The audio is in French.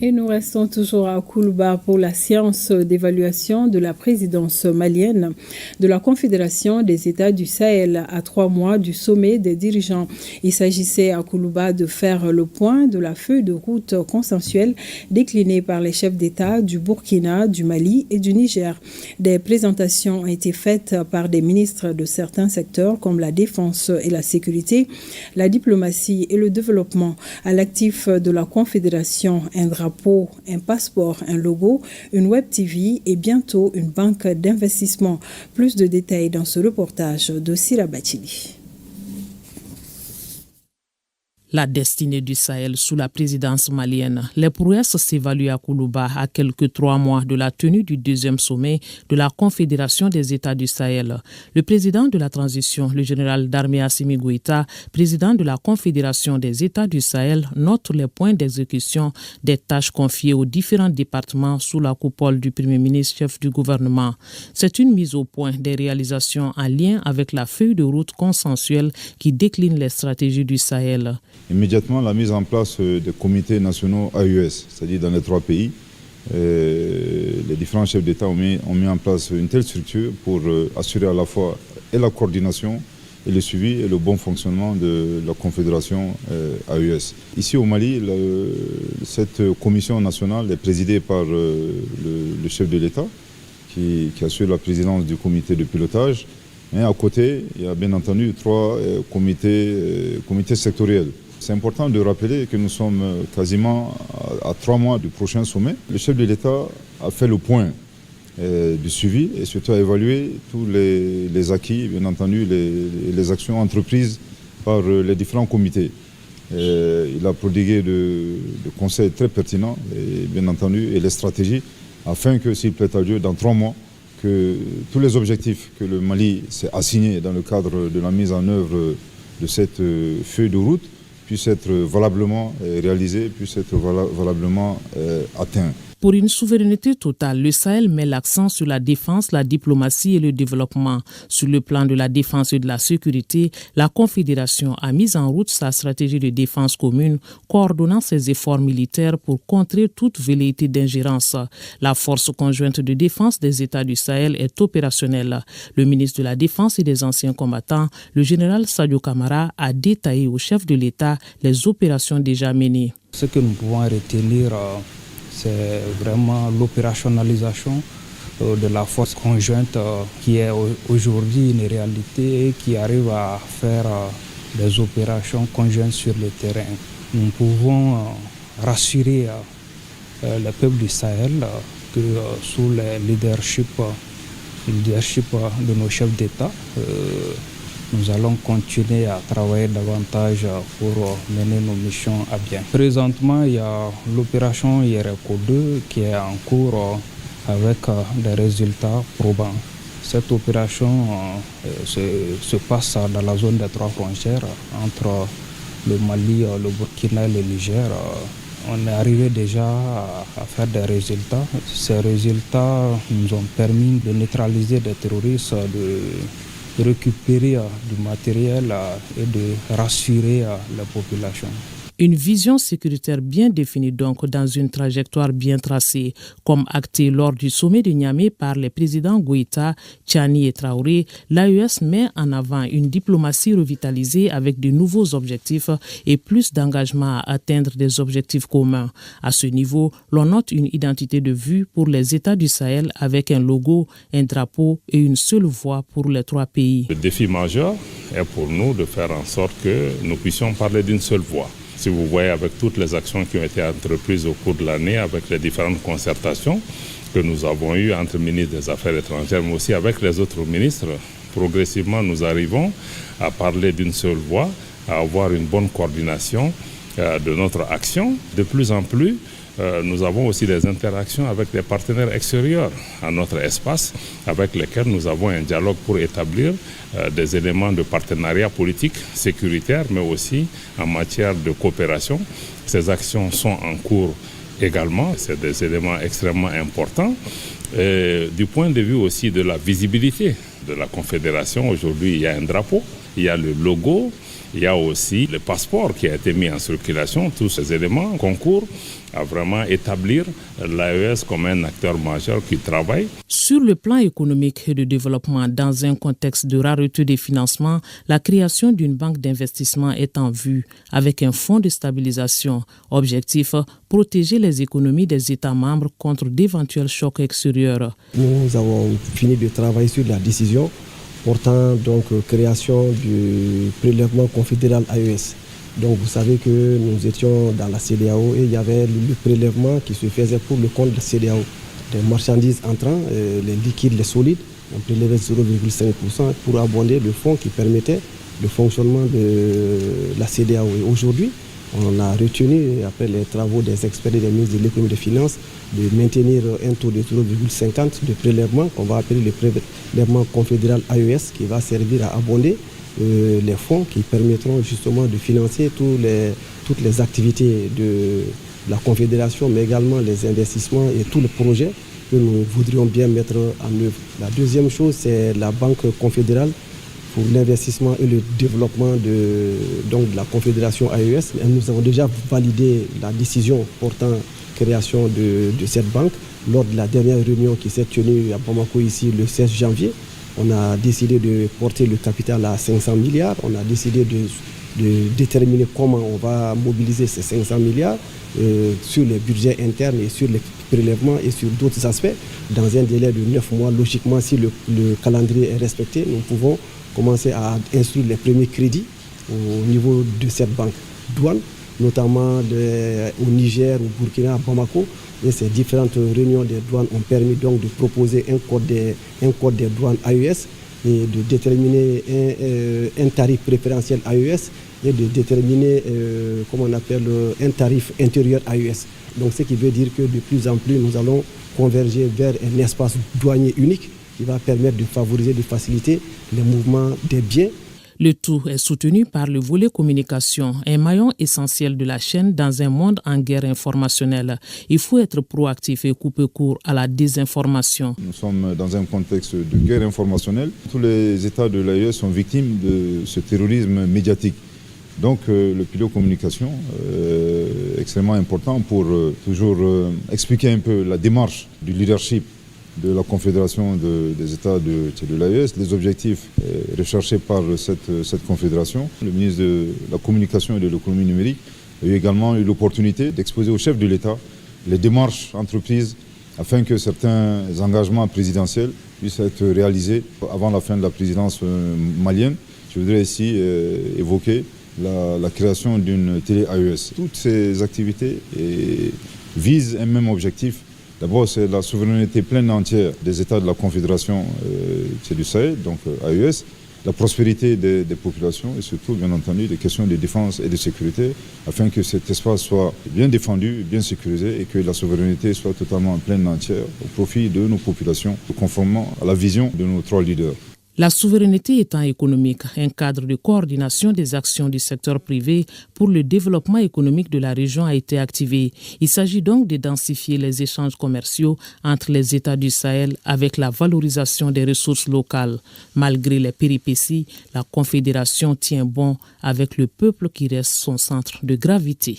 Et nous restons toujours à Koulouba pour la séance d'évaluation de la présidence malienne de la Confédération des États du Sahel à 3 mois du sommet des dirigeants. Il s'agissait à Koulouba de faire le point de la feuille de route consensuelle déclinée par les chefs d'État du Burkina, du Mali et du Niger. Des présentations ont été faites par des ministres de certains secteurs comme la défense et la sécurité, la diplomatie et le développement. À l'actif de la Confédération, un drapeau, un passeport, un logo, une web TV et bientôt une banque d'investissement. Plus de détails dans ce reportage de Sira Bachili. La destinée du Sahel sous la présidence malienne. Les prouesses s'évaluent à Koulouba à quelques 3 mois de la tenue du 2e sommet de la Confédération des États du Sahel. Le président de la transition, le général d'armée Assimi Goïta, président de la Confédération des États du Sahel, note les points d'exécution des tâches confiées aux différents départements sous la coupole du Premier ministre chef du gouvernement. C'est une mise au point des réalisations en lien avec la feuille de route consensuelle qui décline les stratégies du Sahel. Immédiatement, la mise en place des comités nationaux AES, c'est-à-dire dans les 3 pays. Les différents chefs d'État ont mis en place une telle structure pour assurer à la fois et la coordination et le suivi et le bon fonctionnement de la Confédération AES. Ici au Mali, cette commission nationale est présidée par le chef de l'État qui assure la présidence du comité de pilotage. Et à côté, il y a bien entendu 3 comités sectoriels. C'est important de rappeler que nous sommes quasiment à 3 mois du prochain sommet. Le chef de l'État a fait le point du suivi et surtout a évalué tous les acquis, bien entendu, les actions entreprises par les différents comités. Il a prodigué de conseils très pertinents, et, bien entendu, et les stratégies, afin que, s'il plaît à Dieu, dans 3 mois, que tous les objectifs que le Mali s'est assignés dans le cadre de la mise en œuvre de cette feuille de route puissent être valablement réalisés, puissent être valablement atteints. Pour une souveraineté totale, le Sahel met l'accent sur la défense, la diplomatie et le développement. Sur le plan de la défense et de la sécurité, la Confédération a mis en route sa stratégie de défense commune, coordonnant ses efforts militaires pour contrer toute velléité d'ingérence. La force conjointe de défense des États du Sahel est opérationnelle. Le ministre de la Défense et des anciens combattants, le général Sadio Kamara, a détaillé au chef de l'État les opérations déjà menées. Ce que nous pouvons retenir, c'est vraiment l'opérationnalisation de la force conjointe qui est aujourd'hui une réalité et qui arrive à faire des opérations conjointes sur le terrain. Nous pouvons rassurer le peuple du Sahel que sous le leadership de nos chefs d'État, nous allons continuer à travailler davantage pour mener nos missions à bien. Présentement, il y a l'opération IRECO 2 qui est en cours avec des résultats probants. Cette opération se passe dans la zone des 3 frontières entre le Mali, le Burkina et le Niger. On est arrivé déjà à faire des résultats. Ces résultats nous ont permis de neutraliser des terroristes, de récupérer du matériel et de rassurer la population. Une vision sécuritaire bien définie donc dans une trajectoire bien tracée, comme acté lors du sommet de Niamey par les présidents Goïta, Tchani et Traoré. L'AES met en avant une diplomatie revitalisée avec de nouveaux objectifs et plus d'engagement à atteindre des objectifs communs. À ce niveau, l'on note une identité de vue pour les États du Sahel avec un logo, un drapeau et une seule voix pour les 3 pays. Le défi majeur est pour nous de faire en sorte que nous puissions parler d'une seule voix. Si vous voyez avec toutes les actions qui ont été entreprises au cours de l'année, avec les différentes concertations que nous avons eues entre ministres des Affaires étrangères, mais aussi avec les autres ministres, progressivement nous arrivons à parler d'une seule voix, à avoir une bonne coordination de notre action. De plus en plus, nous avons aussi des interactions avec des partenaires extérieurs à notre espace, avec lesquels nous avons un dialogue pour établir des éléments de partenariat politique, sécuritaire, mais aussi en matière de coopération. Ces actions sont en cours également, c'est des éléments extrêmement importants. Et du point de vue aussi de la visibilité de la Confédération, aujourd'hui il y a un drapeau, il y a le logo, Il y a aussi le passeport qui a été mis en circulation. Tous ces éléments concourent à vraiment établir l'AES comme un acteur majeur qui travaille. Sur le plan économique et de développement, dans un contexte de rareté des financements, la création d'une banque d'investissement est en vue avec un fonds de stabilisation. Objectif, protéger les économies des États membres contre d'éventuels chocs extérieurs. Nous avons fini de travailler sur la décision portant donc création du prélèvement confédéral AES. Donc vous savez que nous étions dans la CEDEAO et il y avait le prélèvement qui se faisait pour le compte de la CEDEAO. Des marchandises entrant, les liquides, les solides, on prélevait 0,5% pour abonder le fonds qui permettait le fonctionnement de la CEDEAO. Et aujourd'hui, on a retenu, après les travaux des experts et des ministres de l'économie et des finances, de maintenir un taux de 0,50 de prélèvement qu'on va appeler le prélèvement confédéral AES qui va servir à abonder les fonds qui permettront justement de financer toutes les activités de la Confédération, mais également les investissements et tous les projets que nous voudrions bien mettre en œuvre. La deuxième chose, c'est la Banque confédérale pour l'investissement et le développement de la Confédération AES. Nous avons déjà validé la décision portant création de cette banque lors de la dernière réunion qui s'est tenue à Bamako ici le 16 janvier. On a décidé de porter le capital à 500 milliards. On a décidé de déterminer comment on va mobiliser ces 500 milliards sur les budgets internes et sur les prélèvements et sur d'autres aspects. Dans un délai de 9 mois, logiquement, si le calendrier est respecté, nous pouvons commencer à instruire les premiers crédits au niveau de cette banque douane, notamment au Niger, au Burkina, à Bamako. Et ces différentes réunions des douanes ont permis donc de proposer un code des douanes AES et de déterminer un tarif préférentiel AES et de déterminer un tarif intérieur AES. Donc ce qui veut dire que de plus en plus nous allons converger vers un espace douanier unique qui va permettre de favoriser, de faciliter les mouvements des biens. Le tout est soutenu par le volet communication, un maillon essentiel de la chaîne dans un monde en guerre informationnelle. Il faut être proactif et couper court à la désinformation. Nous sommes dans un contexte de guerre informationnelle. Tous les États de l'AES sont victimes de ce terrorisme médiatique. Donc le pilier communication est extrêmement important pour toujours expliquer un peu la démarche du leadership de la Confédération des États de l'AES, les objectifs recherchés par cette confédération. Le ministre de la Communication et de l'Économie numérique a eu également eu l'opportunité d'exposer au chef de l'État les démarches entreprises afin que certains engagements présidentiels puissent être réalisés avant la fin de la présidence malienne. Je voudrais ici évoquer la création d'une télé AES. Toutes ces activités visent un même objectif. D'abord, c'est la souveraineté pleine et entière des États de la Confédération du Sahel, donc AES, la prospérité des populations et surtout, bien entendu, des questions de défense et de sécurité, afin que cet espace soit bien défendu, bien sécurisé et que la souveraineté soit totalement pleine et entière au profit de nos populations, conformément à la vision de nos 3 leaders. La souveraineté étant économique, un cadre de coordination des actions du secteur privé pour le développement économique de la région a été activé. Il s'agit donc de densifier les échanges commerciaux entre les États du Sahel avec la valorisation des ressources locales. Malgré les péripéties, la Confédération tient bon avec le peuple qui reste son centre de gravité.